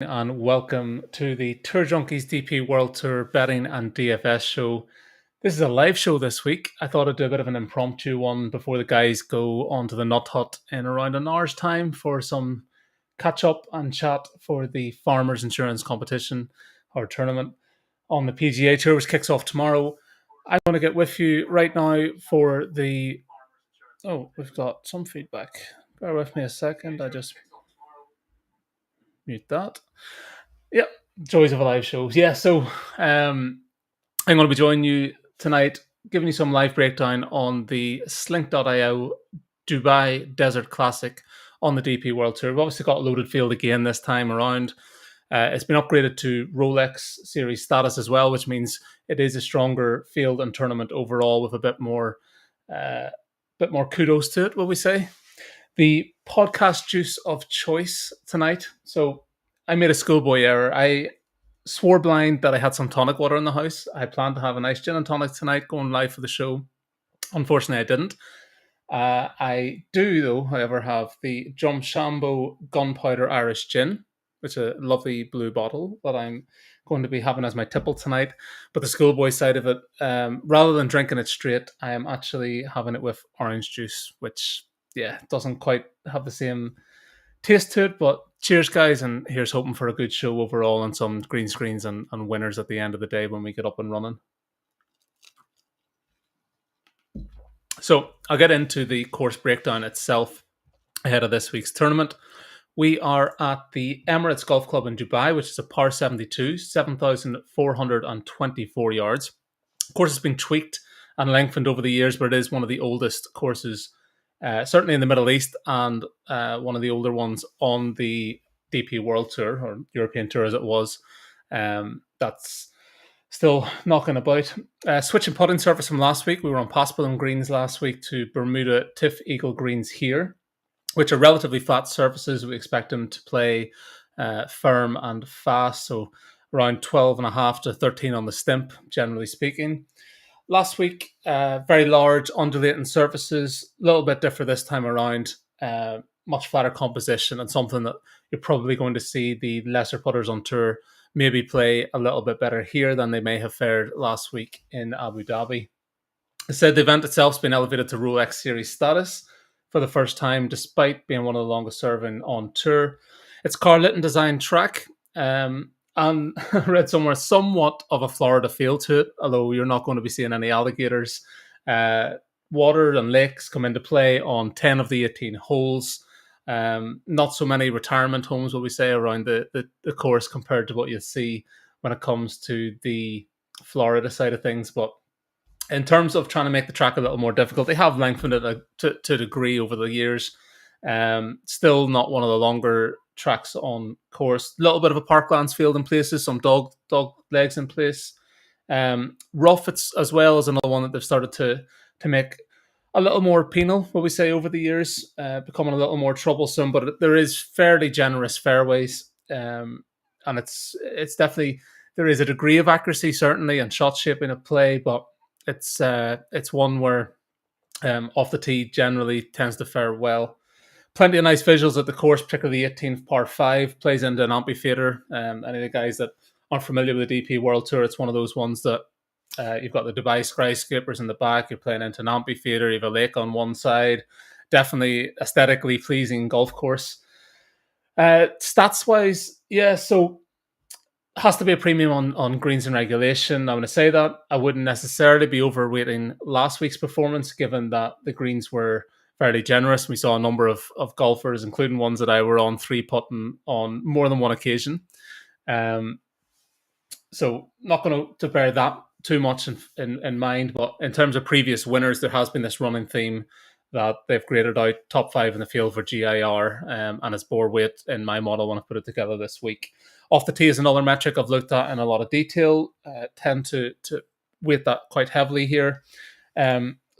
And welcome to the Tour Junkies DP World Tour betting and DFS show. This is a live show this week. I thought I'd do a bit of an impromptu one before the guys go onto the Nut Hut in around an hour's time for some catch up and chat for the Farmers Insurance competition or tournament on the PGA Tour, which kicks off tomorrow. I'm going to get with you right now for the. Oh, we've got some feedback. Bear with me a second. I just mute that. Yep, joys of a live show. Yeah, so I'm going to be joining you tonight, giving you some live breakdown on the Slink.io Dubai Desert Classic on the DP World Tour. We've obviously got a loaded field again this time around. It's been upgraded to Rolex Series status as well, which means it is a stronger field and tournament overall with a bit more kudos to it, will we say. The podcast juice of choice tonight. So I made a schoolboy error. I swore blind that I had some tonic water in the house. I planned to have a nice gin and tonic tonight going live for the show. Unfortunately, I didn't. I do, though, however, have the Jumshambo Gunpowder Irish Gin, which is a lovely blue bottle that I'm going to be having as my tipple tonight. But the schoolboy side of it, rather than drinking it straight, I am actually having it with orange juice, which, yeah, doesn't quite have the same taste to it. But cheers, guys, and here's hoping for a good show overall and some green screens and winners at the end of the day when we get up and running. So I'll get into the course breakdown itself ahead of this week's tournament. We are at the Emirates Golf Club in Dubai, which is a par 72, 7,424 yards. Of course, it's been tweaked and lengthened over the years, but it is one of the oldest courses, certainly in the Middle East, and one of the older ones on the DP World Tour, or European Tour as it was. That's still knocking about. Switching putting surface from last week, we were on Paspalum greens last week to Bermuda Tiff Eagle greens here, which are relatively flat surfaces. We expect them to play firm and fast, so around 12.5 to 13 on the stimp, generally speaking. Last week, very large undulating surfaces, a little bit different this time around, much flatter composition, and something that you're probably going to see the lesser putters on tour maybe play a little bit better here than they may have fared last week in Abu Dhabi. I said the event itself has been elevated to Rolex Series status for the first time, despite being one of the longest serving on tour. It's Carl Litton designed track, and I read somewhere somewhat of a Florida feel to it, although you're not going to be seeing any alligators. Water and lakes come into play on 10 of the 18 holes. Not so many retirement homes, will we say, around the course compared to what you see when it comes to the Florida side of things. But in terms of trying to make the track a little more difficult, they have lengthened it to a degree over the years. Still not one of the longer tracks on course. A little bit of a parklands field in places, some dog legs in place. Rough it's as well as another one that they've started to make a little more penal, what we say, over the years, becoming a little more troublesome. But there is fairly generous fairways, and it's definitely, there is a degree of accuracy certainly and shot shaping at play, but it's one where off the tee generally tends to fare well. Plenty of nice visuals at the course, particularly the 18th par 5 plays into an amphitheater. Any of the guys that aren't familiar with the DP World Tour, it's one of those ones that you've got the Dubai skyscrapers in the back, you're playing into an amphitheater, you have a lake on one side. Definitely aesthetically pleasing golf course. Stats wise, yeah, so has to be a premium on greens and regulation. I'm going to say that. I wouldn't necessarily be overweighting last week's performance, given that the greens were fairly generous. We saw a number of golfers, including ones that I were on 3-putting on more than one occasion. So not going to bear that too much in mind, but in terms of previous winners, there has been this running theme that they've graded out top 5 in the field for GIR, and it's bore weight in my model when I put it together this week. Off the tee is another metric I've looked at in a lot of detail. Tend to weight that quite heavily here.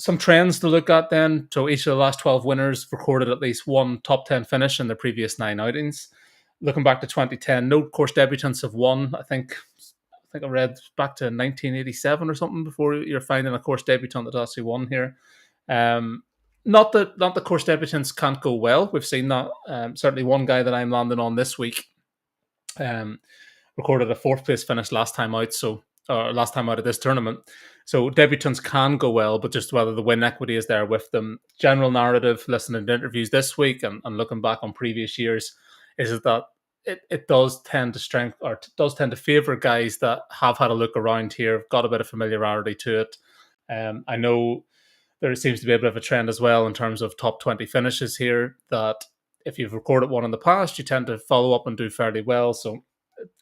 Some trends to look at then. So each of the last 12 winners recorded at least one top 10 finish in their previous 9 outings. Looking back to 2010, no course debutants have won. I think I read back to 1987 or something before you're finding a course debutant that actually won here. Not that the course debutants can't go well. We've seen that. Certainly one guy that I'm landing on this week Um, Recorded a fourth place finish last time out, last time out of this tournament. So debutants can go well, but just whether the win equity is there with them. General narrative, listening to interviews this week and looking back on previous years, is that it does tend to favour guys that have had a look around here, got a bit of familiarity to it. I know there seems to be a bit of a trend as well in terms of top 20 finishes here, that if you've recorded one in the past, you tend to follow up and do fairly well. So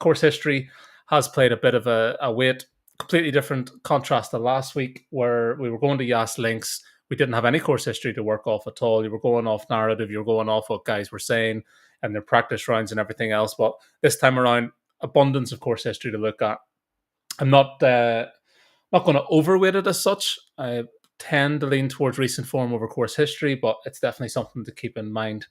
course history has played a bit of a weight. Completely different contrast to last week, where we were going to Yas Links. We didn't have any course history to work off at all. You were going off narrative. You were going off what guys were saying and their practice rounds and everything else. But this time around, abundance of course history to look at. I'm not going to overweight it as such. I tend to lean towards recent form over course history, but it's definitely something to keep in mind.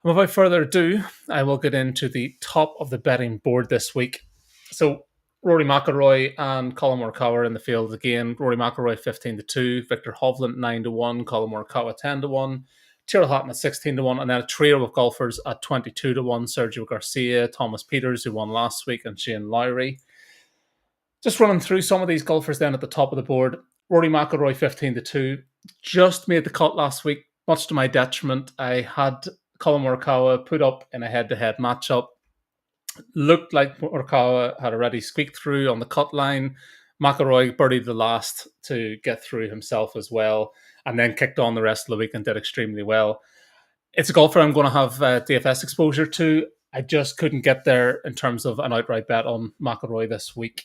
And without further ado, I will get into the top of the betting board this week. So Rory McIlroy and Collin Morikawa in the field again. Rory McIlroy 15-2, Viktor Hovland 9-1, Collin Morikawa 10-1, Tyrrell Hatton at 16-1, and then a trio of golfers at 22-1: Sergio Garcia, Thomas Pieters, who won last week, and Shane Lowry. Just running through some of these golfers then at the top of the board. Rory McIlroy 15-2, just made the cut last week, much to my detriment. I had Collin Morikawa put up in a head-to-head matchup. Looked like Morikawa had already squeaked through on the cut line. McIlroy birdied the last to get through himself as well, and then kicked on the rest of the week and did extremely well. It's a golfer I'm going to have DFS exposure to. I just couldn't get there in terms of an outright bet on McIlroy this week.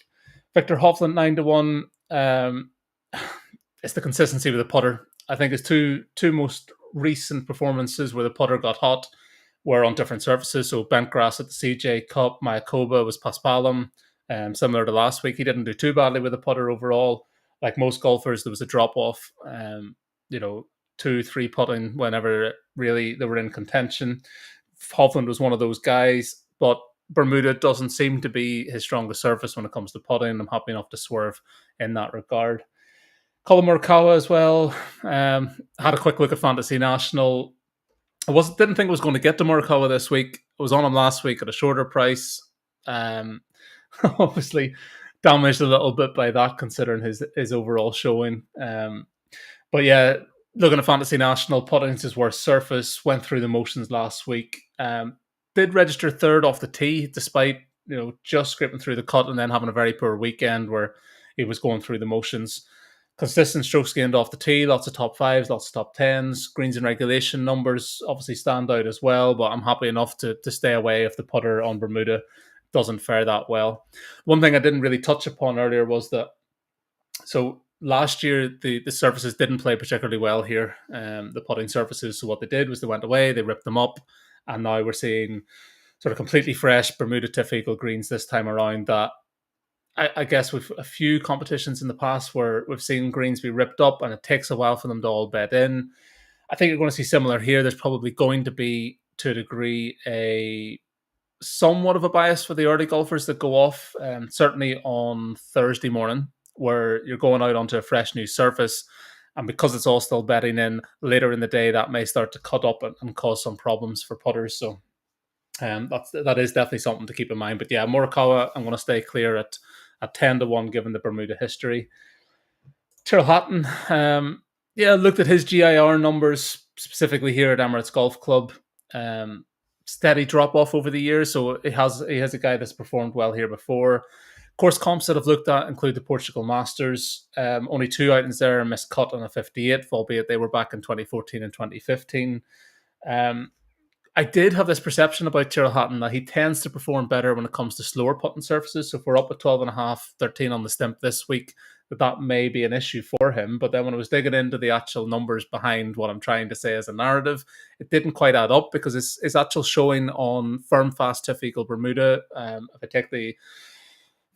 Viktor Hovland 9-1. It's the consistency with the putter. I think his two most recent performances where the putter got hot were on different surfaces. So bent grass at the CJ Cup, Mayakoba was Paspalum. Similar to last week, he didn't do too badly with the putter overall. Like most golfers, there was a drop off. 2-3 putting whenever really they were in contention. Hovland was one of those guys, but Bermuda doesn't seem to be his strongest surface when it comes to putting. I'm happy enough to swerve in that regard. Collin Morikawa as well. Had a quick look at Fantasy National. Didn't think I was going to get to Morikawa this week. I was on him last week at a shorter price. Obviously damaged a little bit by that, considering his overall showing. But yeah, looking at Fantasy National, putting's his worst surface. Went through the motions last week. Did register third off the tee, despite just scraping through the cut and then having a very poor weekend where he was going through the motions. Consistent strokes gained off the tee, lots of top fives, lots of top tens. Greens and regulation numbers obviously stand out as well, but I'm happy enough to stay away if the putter on Bermuda doesn't fare that well. One thing I didn't really touch upon earlier was that, so last year the surfaces didn't play particularly well here, the putting surfaces. So what they did was they went away, they ripped them up, and now we're seeing sort of completely fresh Bermuda TifEagle greens this time around that I guess with a few competitions in the past where we've seen greens be ripped up and it takes a while for them to all bed in. I think you're going to see similar here. There's probably going to be, to a degree, a somewhat of a bias for the early golfers that go off, certainly on Thursday morning, where you're going out onto a fresh new surface. And because it's all still bedding in later in the day, that may start to cut up and cause some problems for putters. So that is definitely something to keep in mind. But yeah, Morikawa, I'm going to stay clear at 10-1 given the Bermuda history. Tyrrell Hatton, looked at his GIR numbers specifically here at Emirates Golf Club. Steady drop off over the years, so he has a guy that's performed well here before. Course comps that I've looked at include the Portugal Masters. Only two outings there, missed cut on a 58, albeit they were back in 2014 and 2015. I did have this perception about Tyrrell Hatton that he tends to perform better when it comes to slower putting surfaces. So if we're up at 12.5, 13 on the stimp this week, that may be an issue for him. But then when I was digging into the actual numbers behind what I'm trying to say as a narrative, it didn't quite add up because his actual showing on firm, fast, TifEagle Bermuda, if I take the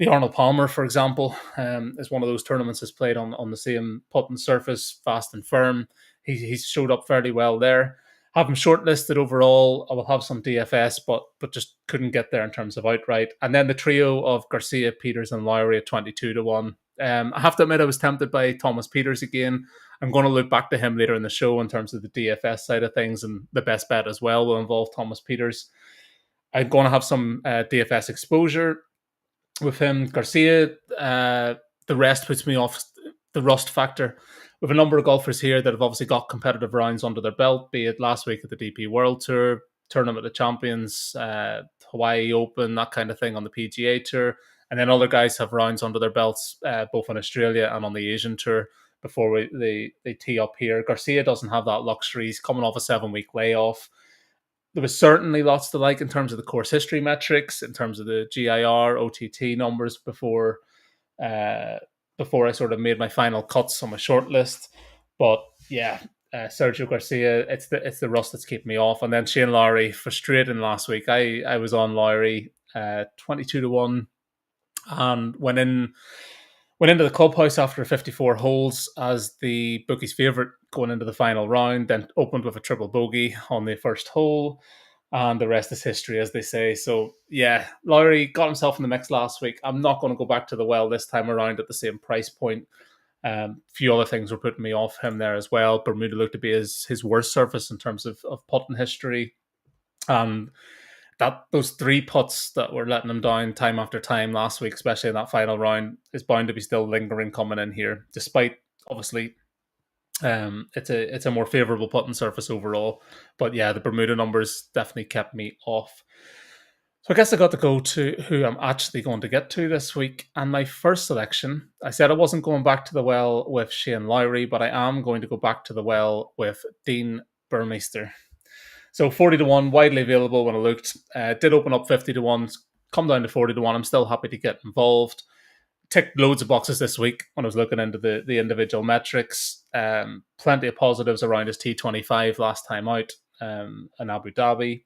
Arnold Palmer, for example, is one of those tournaments that's played on the same putting surface, fast and firm. He's showed up fairly well there. Have him shortlisted overall. I will have some DFS, but just couldn't get there in terms of outright. And then the trio of Garcia, Pieters, and Lowry at 22-1. I have to admit I was tempted by Thomas Pieters again. I'm going to look back to him later in the show in terms of the DFS side of things, and the best bet as well will involve Thomas Pieters. I'm going to have some DFS exposure with him. Garcia, the rest puts me off the rust factor. We have a number of golfers here that have obviously got competitive rounds under their belt, be it last week at the DP World Tour, Tournament of Champions, Hawaii Open, that kind of thing on the PGA Tour. And then other guys have rounds under their belts, both in Australia and on the Asian Tour before they tee up here. Garcia doesn't have that luxury. He's coming off a 7-week layoff. There was certainly lots to like in terms of the course history metrics, in terms of the GIR, OTT numbers before I sort of made my final cuts on my short list. But yeah, Sergio Garcia, it's the rust that's keeping me off. And then Shane Lowry, frustrating last week. I was on Lowry 22-1 and went into the clubhouse after 54 holes as the bookies' favourite going into the final round, then opened with a triple bogey on the first hole, and the rest is history, as they say. So, yeah, Laurie got himself in the mix last week. I'm not going to go back to the well this time around at the same price point. A few other things were putting me off him there as well. Bermuda looked to be his worst surface in terms of putting history. And those 3 putts that were letting him down time after time last week, especially in that final round, is bound to be still lingering coming in here, despite obviously it's a more favourable putting surface overall. But yeah, the Bermuda numbers definitely kept me off. So I guess I got to go to who I'm actually going to get to this week. And my first selection, I said I wasn't going back to the well with Shane Lowry, but I am going to go back to the well with Dean Burmester. So 40-1, widely available when I looked. Did open up 50-1, come down to 40-1. I'm still happy to get involved. Ticked loads of boxes this week when I was looking into the individual metrics. Plenty of positives around his T25 last time out in Abu Dhabi.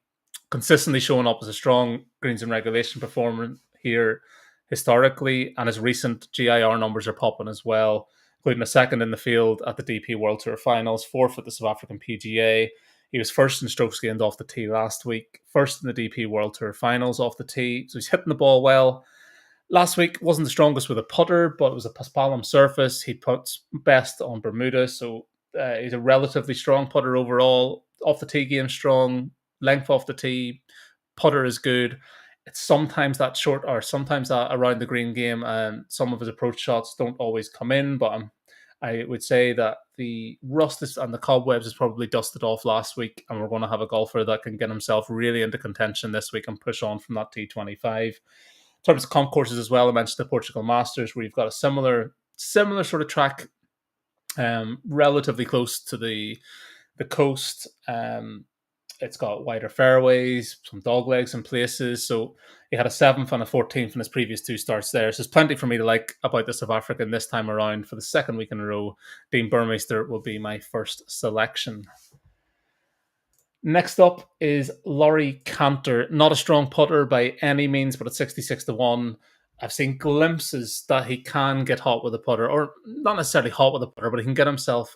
Consistently showing up as a strong greens and regulation performer here historically, and his recent GIR numbers are popping as well, including a second in the field at the DP World Tour Finals, 4th at the South African PGA. He was first in strokes gained off the tee last week, first in the DP World Tour Finals off the tee, so he's hitting the ball well. Last week wasn't the strongest with a putter, but it was a Paspalum surface. He puts best on Bermuda, so he's a relatively strong putter overall. Off the tee game strong, length off the tee, putter is good. It's sometimes that short or sometimes that around the green game, and some of his approach shots don't always come in, but I would say that the rust and the cobwebs is probably dusted off last week, and we're going to have a golfer that can get himself really into contention this week and push on from that T25. In terms of comp courses as well, I mentioned the Portugal Masters, where you've got a similar sort of track, relatively close to the coast. It's got wider fairways, some dog legs in places. So he had a 7th and a 14th in his previous 2 starts there. So there's plenty for me to like about the South African this time around. For the second week in a row, Dean Burmester will be my first selection. Next up is Laurie Canter. Not a strong putter by any means, but at 66-1. I've seen glimpses that he can get hot with a putter, or not necessarily hot with a putter, but he can get himself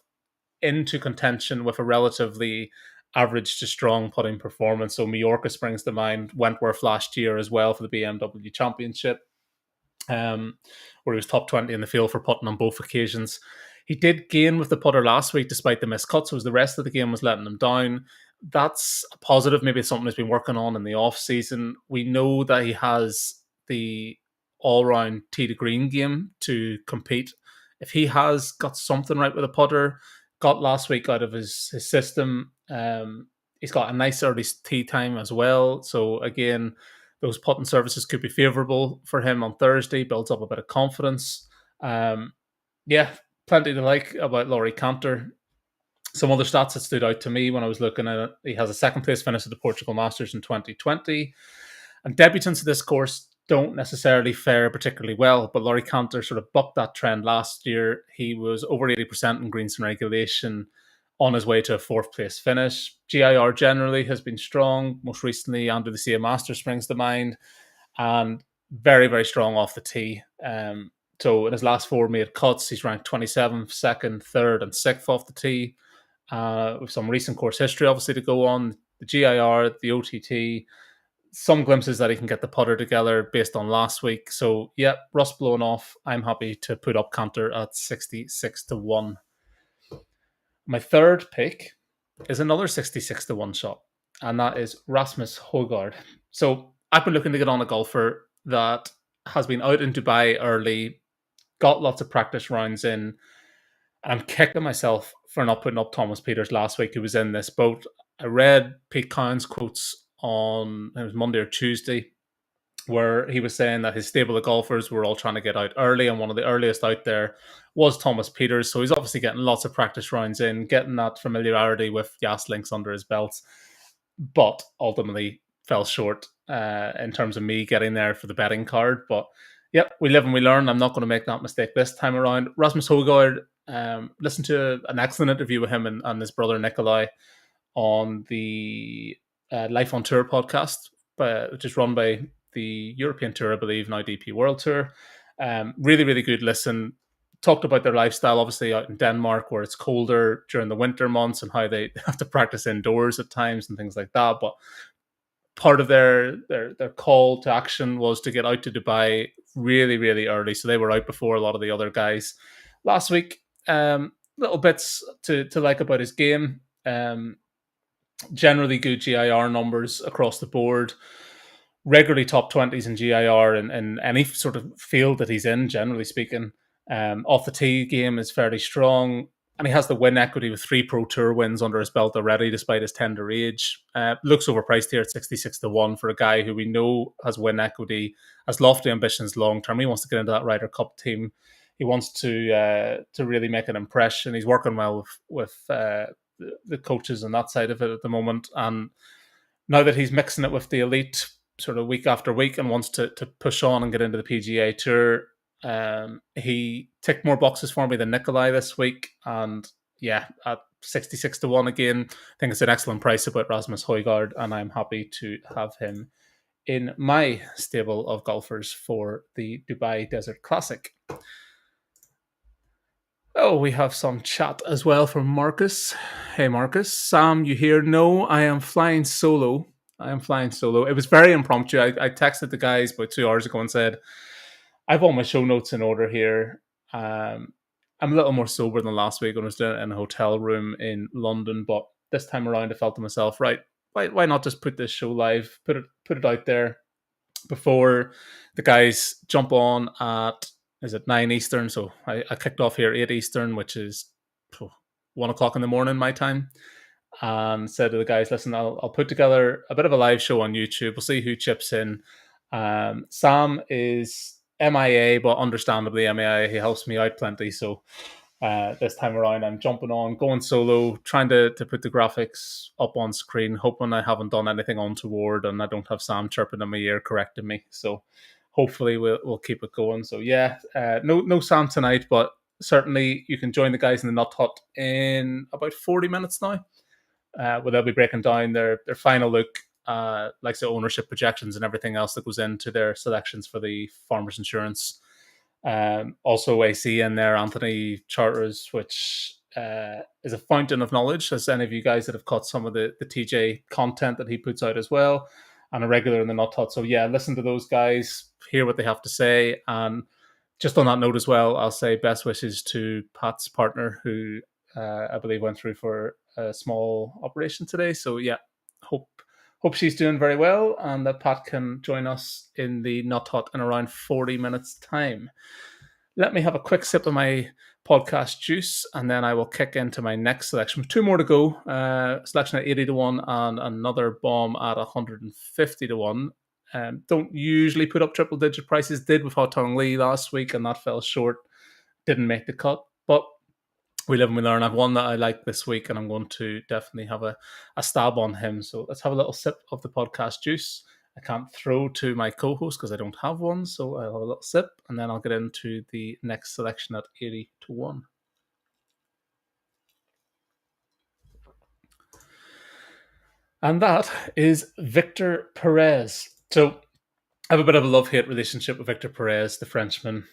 into contention with a relatively average to strong putting performance. So Mallorca springs to mind, Wentworth last year as well for the BMW Championship, where he was top 20 in the field for putting on both occasions. He did gain with the putter last week despite the missed cuts, so the rest of the game was letting him down. That's a positive. Maybe it's something he's been working on in the off season. We know that he has the all-round tee to green game to compete. If he has got something right with a putter, got last week out of his system, he's got a nice early tee time as well. So again, those putting services could be favourable for him on Thursday, builds up a bit of confidence. Yeah, plenty to like about Laurie Canter. Some other stats that stood out to me when I was looking at it: he has a 2nd place finish at the Portugal Masters in 2020. And debutants of this course don't necessarily fare particularly well, but Laurie Canter sort of bucked that trend last year. He was over 80% in greens and regulation, on his way to a 4th place finish. GIR generally has been strong. Most recently, Andrew the Sea Masters springs to mind, and very, very strong off the tee. So in his last 4 made cuts, he's ranked 27th, 2nd, 3rd, and 6th off the tee. With some recent course history, obviously, to go on. The GIR, the OTT, some glimpses that he can get the putter together based on last week. So, yeah, rust blowing off. I'm happy to put up Canter at 66-1. My third pick is another 66-1 shot. and that is Rasmus Holgaard. So I've been looking to get on a golfer that has been out in Dubai early, got lots of practice rounds in, and I'm kicking myself for not putting up Thomas Pieters last week, who was in this boat. I read Pete Cowan's quotes on, it was Monday or Tuesday, where he was saying that his stable of golfers were all trying to get out early, and one of the earliest out there was Thomas Pieters. So he's obviously getting lots of practice rounds in, getting that familiarity with Gas Links under his belt, but ultimately fell short in terms of me getting there for the betting card. But yep, we live and we learn. I'm not going to make that mistake this time around. Rasmus Holgaard, listened to an excellent interview with him and his brother Nikolai on the Life on Tour podcast, which is run by the European Tour, I believe, now DP World Tour. Really, really good listen. Talked about their lifestyle, obviously out in Denmark, where it's colder during the winter months and how they have to practice indoors at times and things like that. But part of their call to action was to get out to Dubai really, really early. So they were out before a lot of the other guys last week. Little bits to like about his game. Generally good GIR numbers across the board. Regularly top 20s in GIR in any sort of field that he's in, generally speaking. Off the tee game is fairly strong, and he has the win equity with 3 Pro Tour wins under his belt already, despite his tender age. Looks overpriced here at 66 to 1 for a guy who we know has win equity, has lofty ambitions long term. He wants to get into that Ryder Cup team. He wants to really make an impression. He's working well with the coaches on that side of it at the moment. And now that he's mixing it with the elite sort of week after week and wants to push on and get into the PGA Tour, he ticked more boxes for me than Nikolai this week. And yeah, at 66 to 1 again, I think it's an excellent price about Rasmus Højgaard, and I'm happy to have him in my stable of golfers for the Dubai Desert Classic. Oh, we have some chat as well from Marcus. Hey, Marcus. Sam, you here? No, I am flying solo. It was very impromptu. I texted the guys about 2 hours ago and said, I have all my show notes in order here. I'm a little more sober than last week when I was doing it in a hotel room in London, but this time around I felt to myself, right, why not just put this show live, put it out there before the guys jump on at, is it 9 Eastern? So I kicked off here 8 Eastern, which is 1 o'clock in the morning my time, and said to the guys, listen, I'll put together a bit of a live show on YouTube. We'll see who chips in. Sam is MIA, but understandably MIA. He helps me out plenty. So this time around, I'm jumping on, going solo, trying to put the graphics up on screen, hoping I haven't done anything untoward and I don't have Sam chirping in my ear correcting me. So hopefully we'll keep it going. So yeah, no Sam tonight, but certainly you can join the guys in the Nut Hut in about 40 minutes now, where they'll be breaking down their final look, like the ownership projections and everything else that goes into their selections for the Farmers Insurance. Also AC in there, Anthony Charters, which is a fountain of knowledge, as any of you guys that have caught some of the TJ content that he puts out as well, and a regular in the Nut Hut. So yeah, listen to those guys, hear what they have to say. And just on that note as well, I'll say best wishes to Pat's partner, who I believe went through for a small operation today. So yeah, hope she's doing very well, and that Pat can join us in the Nut Hut in around 40 minutes time. Let me have a quick sip of my podcast juice, and then I will kick into my next selection. 2 more to go. Selection at 80 to 1 and another bomb at 150 to 1. Don't usually put up triple digit prices. Did with Hot Tongue Lee last week, and that fell short. Didn't make the cut, but we live and we learn. I've one that I like this week, and I'm going to definitely have a stab on him. So let's have a little sip of the podcast juice. I can't throw to my co-host because I don't have one, so I'll have a little sip, and then I'll get into the next selection at 80 to 1. And that is Viktor Perez. So I have a bit of a love-hate relationship with Viktor Perez, the Frenchman.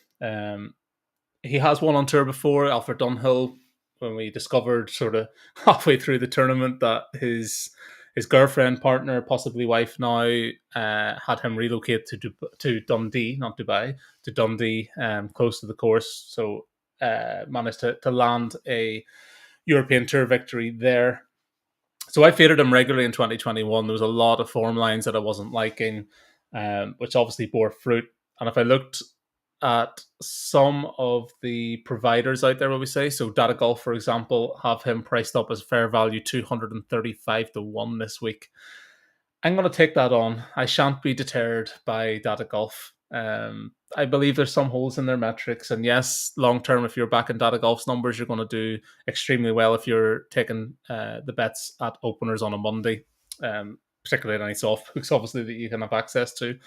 He has won on tour before, Alfred Dunhill, when we discovered sort of halfway through the tournament that his girlfriend, partner, possibly wife now, had him relocate to Dundee, not Dubai, to Dundee, close to the course. So managed to land a European Tour victory there. So I faded him regularly in 2021. There was a lot of form lines that I wasn't liking, which obviously bore fruit. And if I looked at some of the providers out there, what we say, so Data Golf, for example, have him priced up as fair value 235 to 1 this week. I'm going to take that on. I shan't be deterred by Data Golf. I believe there's some holes in their metrics. And yes, long term, if you're back in Data Golf's numbers, you're going to do extremely well if you're taking the bets at openers on a Monday, particularly at any soft books, obviously, that you can have access to.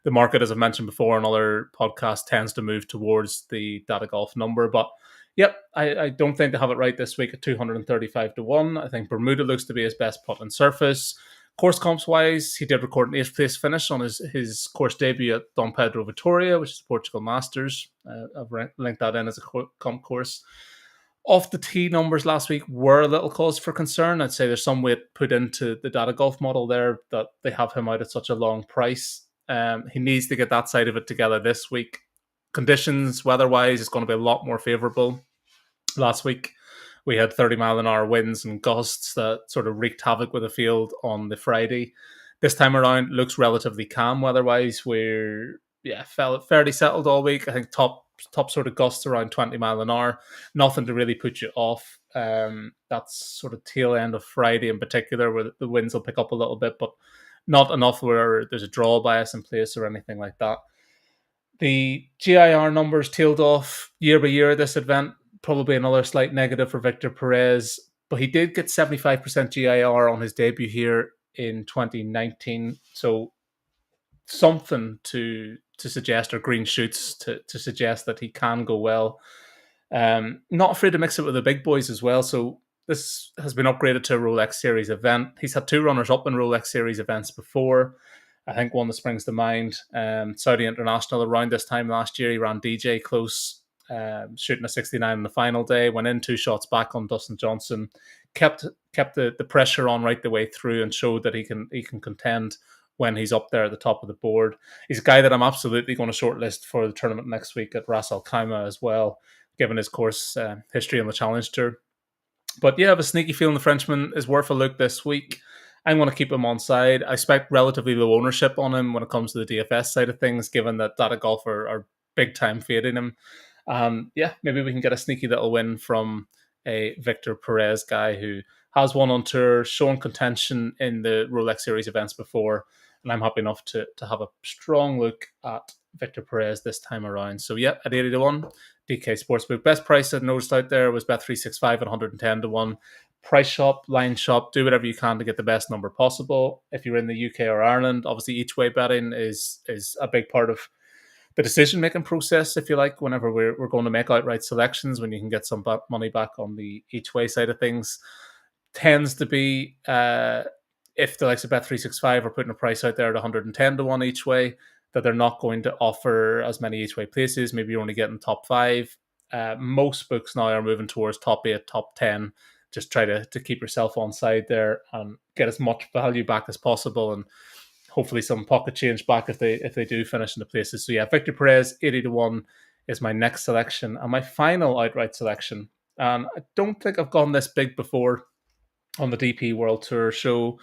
The market, as I've mentioned before on other podcasts, tends to move towards the Data Golf number. But yep, I don't think they have it right this week at 235 to 1. I think Bermuda looks to be his best putt and surface. Course comps wise, he did record an 8th place finish on his course debut at Dom Pedro Vitoria, which is the Portugal Masters. I've linked that in as a comp course. Off the tee numbers last week were a little cause for concern. I'd say there's some weight put into the Data Golf model there that they have him out at such a long price. He needs to get that side of it together this week. Conditions, weather-wise, is going to be a lot more favourable. Last week, we had 30-mile-an-hour winds and gusts that sort of wreaked havoc with the field on the Friday. This time around, looks relatively calm weather-wise. We're fairly settled all week. I think top sort of gusts around 20 mile an hour. Nothing to really put you off. That's sort of tail end of Friday in particular, where the winds will pick up a little bit, but not enough where there's a draw bias in place or anything like that. The GIR numbers tailed off year by year this event. Probably another slight negative for Viktor Perez, but he did get 75% GIR on his debut here in 2019. So something to suggest, or green shoots to suggest that he can go well. Not afraid to mix it with the big boys as well. So this has been upgraded to a Rolex Series event. He's had 2 runners up in Rolex Series events before. I think one that springs to mind, Saudi International around this time last year, he ran DJ close, shooting a 69 on the final day, went in 2 shots back on Dustin Johnson, kept the pressure on right the way through, and showed that he can contend when he's up there at the top of the board. He's a guy that I'm absolutely going to shortlist for the tournament next week at Ras Al Khaimah as well, given his course history on the Challenge Tour. But yeah, I have a sneaky feeling the Frenchman is worth a look this week. I'm going to keep him on side. I expect relatively low ownership on him when it comes to the DFS side of things, given that Data Golf are big time fading him. Maybe we can get a sneaky little win from a Viktor Perez guy who has won on tour, shown contention in the Rolex Series events before, and I'm happy enough to have a strong look at Viktor Perez this time around. So yeah, at 80 to 1, DK Sportsbook. Best price I noticed out there was Bet365 at 110 to 1. Price shop, line shop, do whatever you can to get the best number possible. If you're in the UK or Ireland, obviously each way betting is a big part of the decision-making process, if you like, whenever we're going to make outright selections, when you can get some money back on the each way side of things. Tends to be, if the likes of Bet365 are putting a price out there at 110 to 1 each way, that they're not going to offer as many each way places. Maybe you're only getting top 5. Most books now are moving towards top 8, top 10. Just try to keep yourself on side there and get as much value back as possible, and hopefully some pocket change back if they do finish in the places. So yeah, Viktor Perez 80 to 1 is my next selection, and my final outright selection. And I don't think I've gone this big before on the DP World Tour show,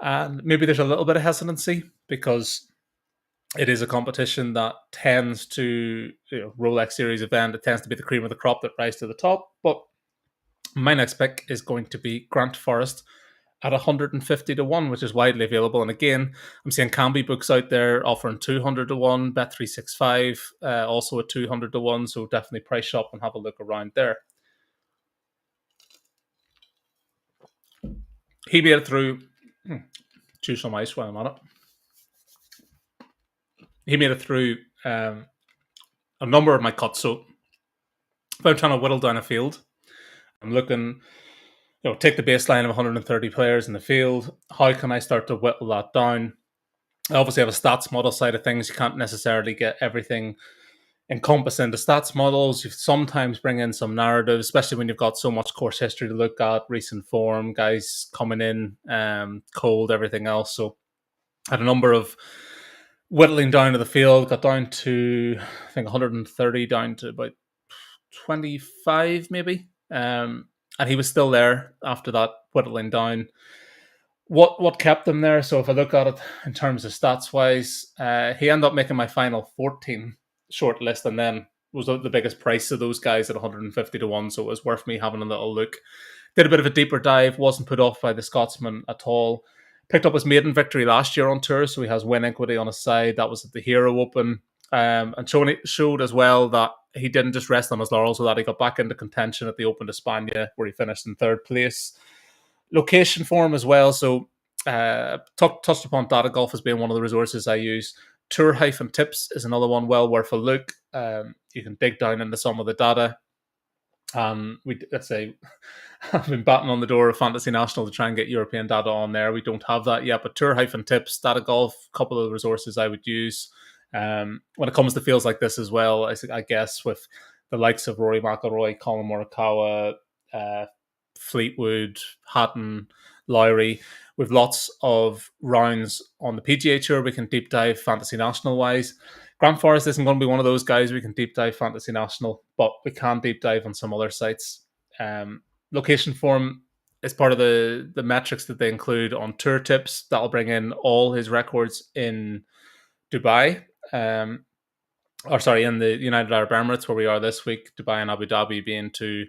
and maybe there's a little bit of hesitancy because it is a competition that tends to, Rolex Series event, it tends to be the cream of the crop that rise to the top. But my next pick is going to be Grant Forrest at 150 to 1, which is widely available. And again, I'm seeing Camby books out there offering 200 to 1, Bet365 also at 200 to 1. So definitely price shop and have a look around there. He made it through. Choose some ice while I'm on it. He made it through a number of my cuts. So if I'm trying to whittle down a field, I'm looking, take the baseline of 130 players in the field. How can I start to whittle that down? I obviously have a stats model side of things. You can't necessarily get everything encompassed into stats models. You sometimes bring in some narrative, especially when you've got so much course history to look at, recent form, guys coming in, cold, everything else. So I had a number of whittling down to the field, got down to, I think, 130, down to about 25 maybe. And he was still there after that whittling down. What kept him there? So if I look at it in terms of stats wise, he ended up making my final 14 short list, and then was the biggest price of those guys at 150 to 1. So it was worth me having a little look. Did a bit of a deeper dive, wasn't put off by the Scotsman at all. Picked up his maiden victory last year on tour, so he has win equity on his side. That was at the Hero Open. And showed as well that he didn't just rest on his laurels, so that he got back into contention at the Open de España, where he finished in third place. Location for him as well. So touched upon data golf as being one of the resources I use. Tour-tips is another one well worth a look. You can dig down into some of the data. Let's say I've been batting on the door of Fantasy National to try and get European data on there. We don't have that yet, but Tour-tips, data golf, a couple of the resources I would use. When it comes to fields like this as well, I guess with the likes of Rory McIlroy, Collin Morikawa, Fleetwood, Hatton, Laurie, with lots of rounds on the PGA Tour, we can deep dive Fantasy National wise. Grant Forrest isn't going to be one of those guys we can deep dive Fantasy National, but we can deep dive on some other sites. Location form is part of the metrics that they include on Tour Tips. That'll bring in all his records in Dubai, in the United Arab Emirates, where we are this week. Dubai and Abu Dhabi being two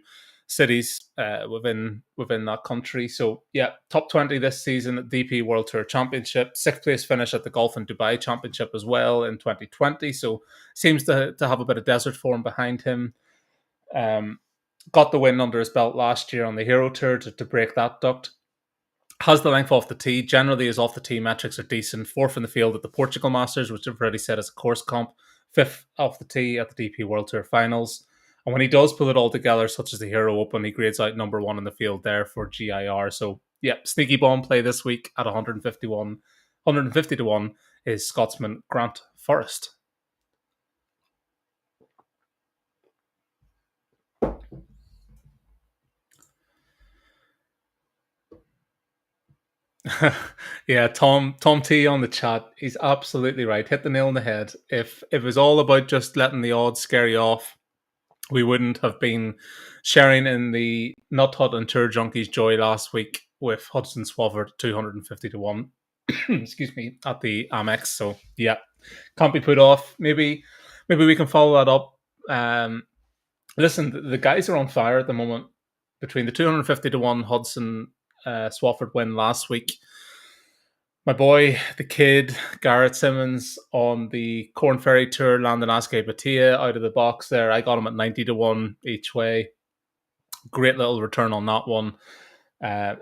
cities within that country. So yeah, top 20 this season at DP World Tour Championship, 6th place finish at the Golf in Dubai Championship as well in 2020. So seems to have a bit of desert form behind him. Got the win under his belt last year on the Hero Tour to break that duct. Has the length off the tee. Generally, his off the tee metrics are decent. 4th in the field at the Portugal Masters, which I've already said is a course comp. 5th off the tee at the DP World Tour Finals. And when he does pull it all together, such as the Hero Open, he grades out number 1 in the field there for GIR. So, yeah, sneaky bomb play this week at 150 to 1 is Scotsman Grant Forrest. Yeah, Tom T on the chat, he's absolutely right. Hit the nail on the head. If it was all about just letting the odds scare you off, we wouldn't have been sharing in the Nut Hut and Tour Junkies joy last week with Hudson Swafford 250 to 1. Excuse me, at the Amex. So yeah, can't be put off. Maybe we can follow that up. Listen, the guys are on fire at the moment. Between the 250 to 1 Hudson Swafford win last week, my boy, the kid, Garrett Simmons on the Corn Ferry Tour, landing Aske Batia out of the box there. I got him at 90 to 1 each way. Great little return on that one.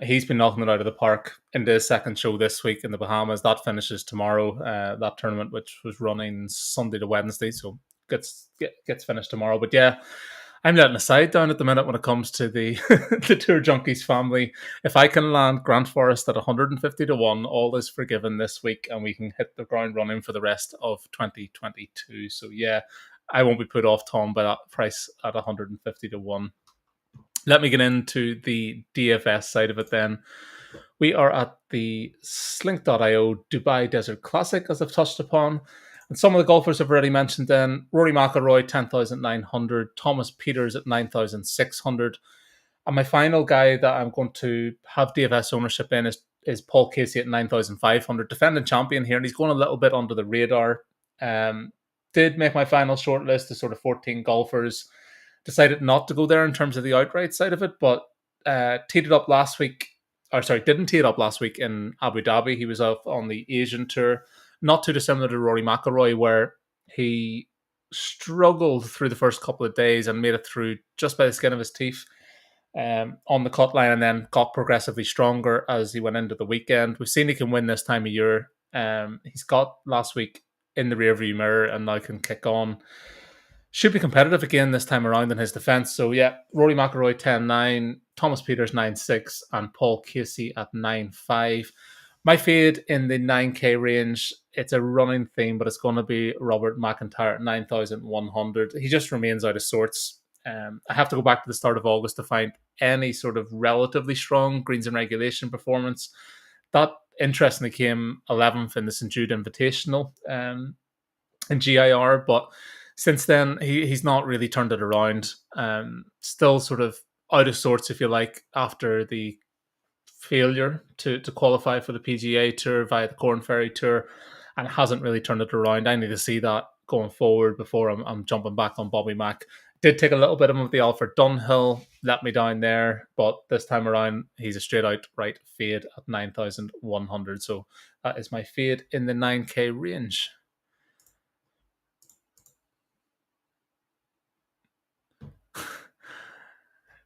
He's been knocking it out of the park into his second show this week in the Bahamas. That finishes tomorrow, that tournament, which was running Sunday to Wednesday. So gets finished tomorrow. But yeah, I'm letting a side down at the minute when it comes to the the Tour Junkies family. If I can land Grant Forrest at 150 to 1, all is forgiven this week, and we can hit the ground running for the rest of 2022. So yeah, I won't be put off, Tom, by that price at 150 to 1. Let me get into the DFS side of it then. We are at the Slink.io Dubai Desert Classic, as I've touched upon. And some of the golfers I've already mentioned then. Rory McIlroy, 10,900. Thomas Pieters at 9,600. And my final guy that I'm going to have DFS ownership in is Paul Casey at 9,500. Defending champion here, and he's going a little bit under the radar. Did make my final shortlist of sort of 14 golfers. Decided not to go there in terms of the outright side of it, but teed it up last week. Didn't tee it up last week in Abu Dhabi. He was out on the Asian Tour. Not too dissimilar to Rory McIlroy, where he struggled through the first couple of days and made it through just by the skin of his teeth on the cut line, and then got progressively stronger as he went into the weekend. We've seen he can win this time of year. He's got last week in the rearview mirror and now can kick on. Should be competitive again this time around in his defence. So yeah, Rory McIlroy 10-9, Thomas Pieters 9-6, and Paul Casey at 9-5. My fade in the 9K range, it's a running theme, but it's going to be Robert McIntyre at 9,100. He just remains out of sorts. I have to go back to the start of August to find any sort of relatively strong greens and regulation performance. That interestingly came 11th in the St. Jude Invitational in GIR, but since then he's not really turned it around. Still sort of out of sorts, if you like, after the failure to qualify for the PGA Tour via the Corn Ferry Tour, and hasn't really turned it around. I need to see that going forward before I'm jumping back on Bobby Mack. Did take a little bit of him with the Alfred Dunhill, let me down there, but this time around he's a straight out right fade at 9,100. So that is my fade in the 9K range.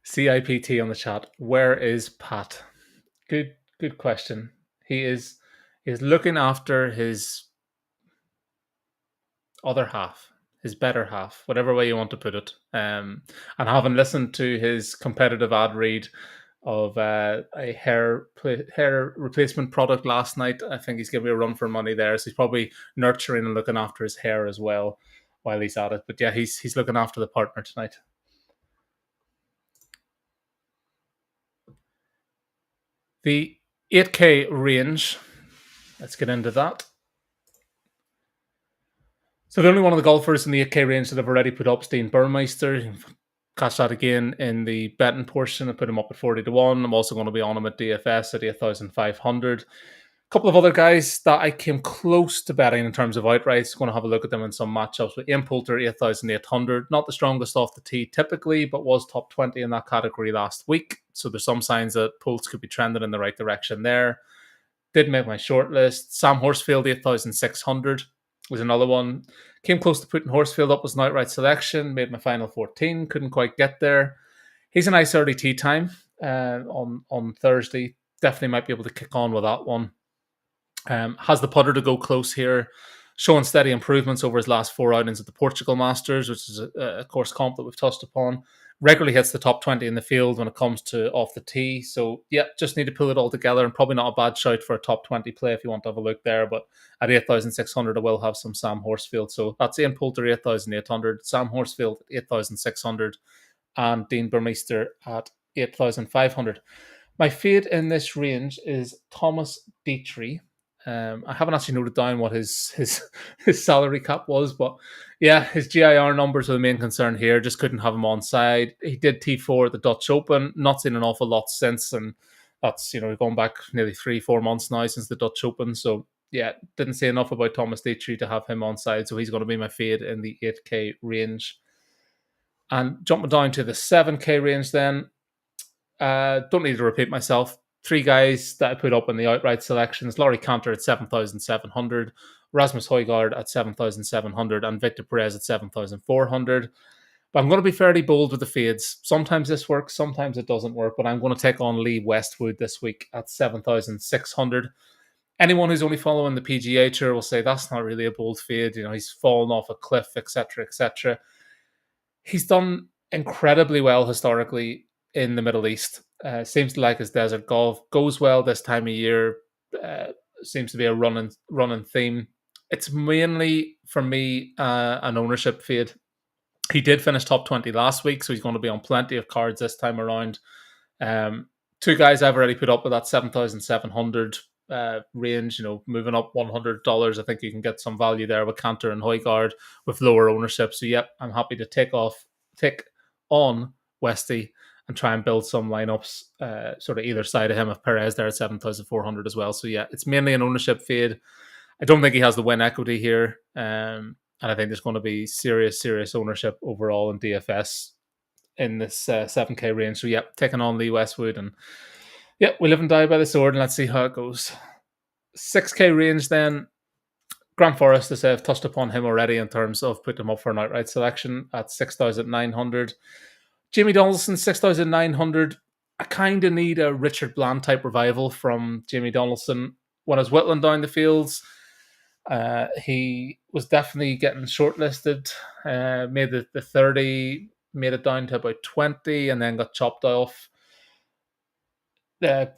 CIPT on the chat. Where is Pat? Good question. He is looking after his other half, his better half, whatever way you want to put it. And having listened to his competitive ad read of a hair replacement product last night, I think he's giving me a run for money there. So he's probably nurturing and looking after his hair as well while he's at it. But yeah, he's looking after the partner tonight. The 8K range, let's get into that. So the only one of the golfers in the 8K range that I've already put up is Burmester. Catch that again in the betting portion. I put him up at 40-1. I'm also going to be on him at DFS at 8,500. A couple of other guys that I came close to betting in terms of outrights. Going to have a look at them in some matchups. With Ian Poulter, 8,800. Not the strongest off the tee typically, but was top 20 in that category last week. So there's some signs that Poulter could be trending in the right direction there. Did make my shortlist. Sam Horsfield, 8,600. Was another one. Came close to putting Horsfield up as an outright selection. Made my final 14. Couldn't quite get there. He's a nice early tee time on Thursday. Definitely might be able to kick on with that one. Has the putter to go close here. Showing steady improvements over his last 4 outings at the Portugal Masters, which is a course comp that we've touched upon. Regularly hits the top 20 in the field when it comes to off the tee. So, yeah, just need to pull it all together, and probably not a bad shout for a top 20 play if you want to have a look there. But at 8,600, I will have some Sam Horsfield. So that's Ian Poulter, 8,800, Sam Horsfield at 8,600, and Dean Burmester at 8,500. My fade in this range is Thomas Pieters. I haven't actually noted down what his salary cap was, but yeah, his GIR numbers are the main concern here. Just couldn't have him on side. He did T4 at the Dutch Open. Not seen an awful lot since, and that's going back nearly 3-4 months now since the Dutch Open. So yeah, didn't say enough about Thomas Pieters to have him on side. So he's going to be my fade in the 8K range. And jumping down to the 7K range, then don't need to repeat myself. 3 guys that I put up in the outright selections: Laurie Canter at 7,700, Rasmus Holgaard at 7,700, and Viktor Perez at 7,400. But I'm going to be fairly bold with the fades. Sometimes this works, sometimes it doesn't work, but I'm going to take on Lee Westwood this week at 7,600. Anyone who's only following the PGA Tour will say that's not really a bold fade. He's fallen off a cliff, etc., etc. He's done incredibly well historically in the Middle East. Seems to like his desert golf. Goes well this time of year. Seems to be a running theme. It's mainly, for me, an ownership fade. He did finish top 20 last week, so he's going to be on plenty of cards this time around. 2 guys I've already put up with that 7,700 range, moving up $100. I think you can get some value there with Canter and Højgaard with lower ownership. So, yep, I'm happy to take on Westy and try and build some lineups sort of either side of him, with Perez there at 7,400 as well. So, yeah, it's mainly an ownership fade. I don't think he has the win equity here. And I think there's going to be serious ownership overall in DFS in this 7K range. So, yeah, taking on Lee Westwood. And, yeah, we live and die by the sword, and let's see how it goes. 6K range then. Grant Forrest, as I've touched upon him already in terms of putting him up for an outright selection at 6,900. Jamie Donaldson, 6,900. I kind of need a Richard Bland type revival from Jamie Donaldson. When I was whittling down the fields, he was definitely getting shortlisted. Made the 30, made it down to about 20, and then got chopped off.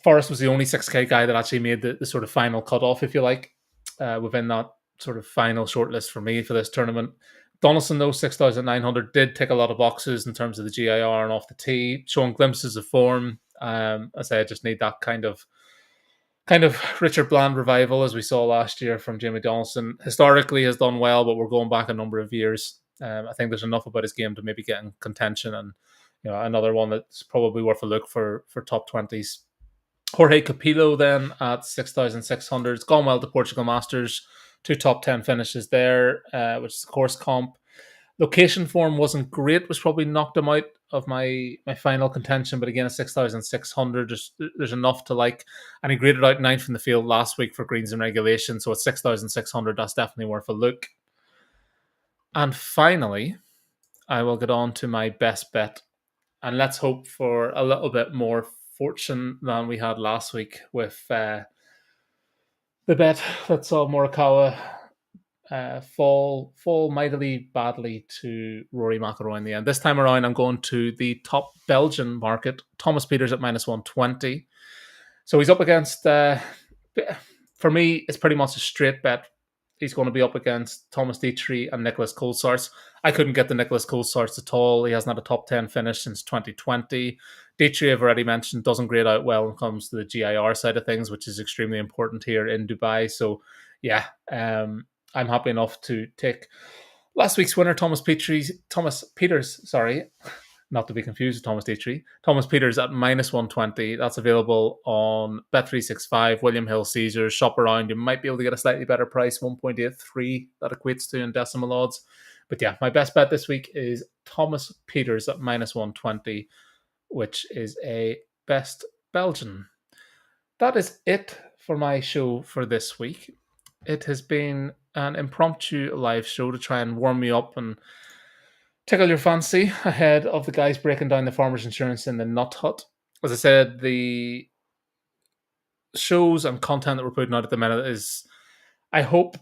Forrest was the only 6K guy that actually made the sort of final cutoff, if you like, within that sort of final shortlist for me for this tournament. Donaldson, though, 6,900, did tick a lot of boxes in terms of the GIR and off the tee, showing glimpses of form. I say I just need that kind of Richard Bland revival as we saw last year from Jamie Donaldson. Historically has done well, but we're going back a number of years. I think there's enough about his game to maybe get in contention, and another one that's probably worth a look for top 20s. Jorge Capillo then at 6,600. It's gone well at the Portugal Masters. 2 top 10 finishes there, which is the course comp. Location form wasn't great, was probably knocked him out of my final contention, but again, at 6,600, there's enough to like. And he graded out ninth in the field last week for greens and regulation, so at 6,600, that's definitely worth a look. And finally, I will get on to my best bet, and let's hope for a little bit more fortune than we had last week with the bet that saw Morikawa fall mightily badly to Rory McIlroy in the end. This time around, I'm going to the top Belgian market, Thomas Pieters at minus 120. So he's up against, for me, it's pretty much a straight bet. He's going to be up against Thomas Dietrich and Nicholas Kohlsaerts. I couldn't get the Nicholas Kohlsaerts at all. He hasn't had a top 10 finish since 2020. Dietrich, I've already mentioned, doesn't grade out well when it comes to the GIR side of things, which is extremely important here in Dubai. So, yeah, I'm happy enough to take last week's winner, Thomas Pieters, not to be confused with Thomas Dietrich. Thomas Pieters at minus 120. That's available on Bet365, William Hill Caesars. Shop around. You might be able to get a slightly better price, 1.83 that equates to in decimal odds. But yeah, my best bet this week is Thomas Pieters at minus 120, which is a best Belgian. That is it for my show for this week. It has been an impromptu live show to try and warm me up and tickle your fancy ahead of the guys breaking down the farmers insurance in the Nut Hut. As I said, the shows and content that we're putting out at the minute is, I hope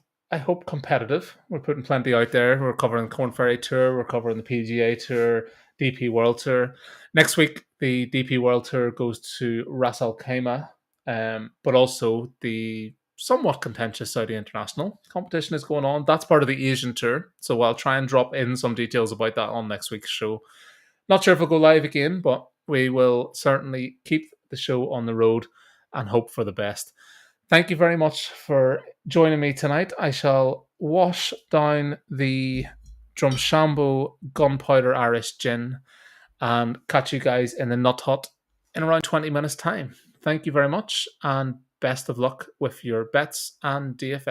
competitive. We're putting plenty out there. We're covering the Corn Ferry Tour, we're covering the PGA Tour, DP World Tour. Next week, the DP World Tour goes to Ras Al Khaimah, but also the somewhat contentious Saudi International competition is going on. That's part of the Asian Tour, so I'll try and drop in some details about that on next week's show. Not sure if it'll go live again, but we will certainly keep the show on the road and hope for the best. Thank you very much for joining me tonight. I shall wash down the Drumshambo Gunpowder Irish Gin and catch you guys in the Nut Hut in around 20 minutes' time. Thank you very much, and best of luck with your bets and DFS.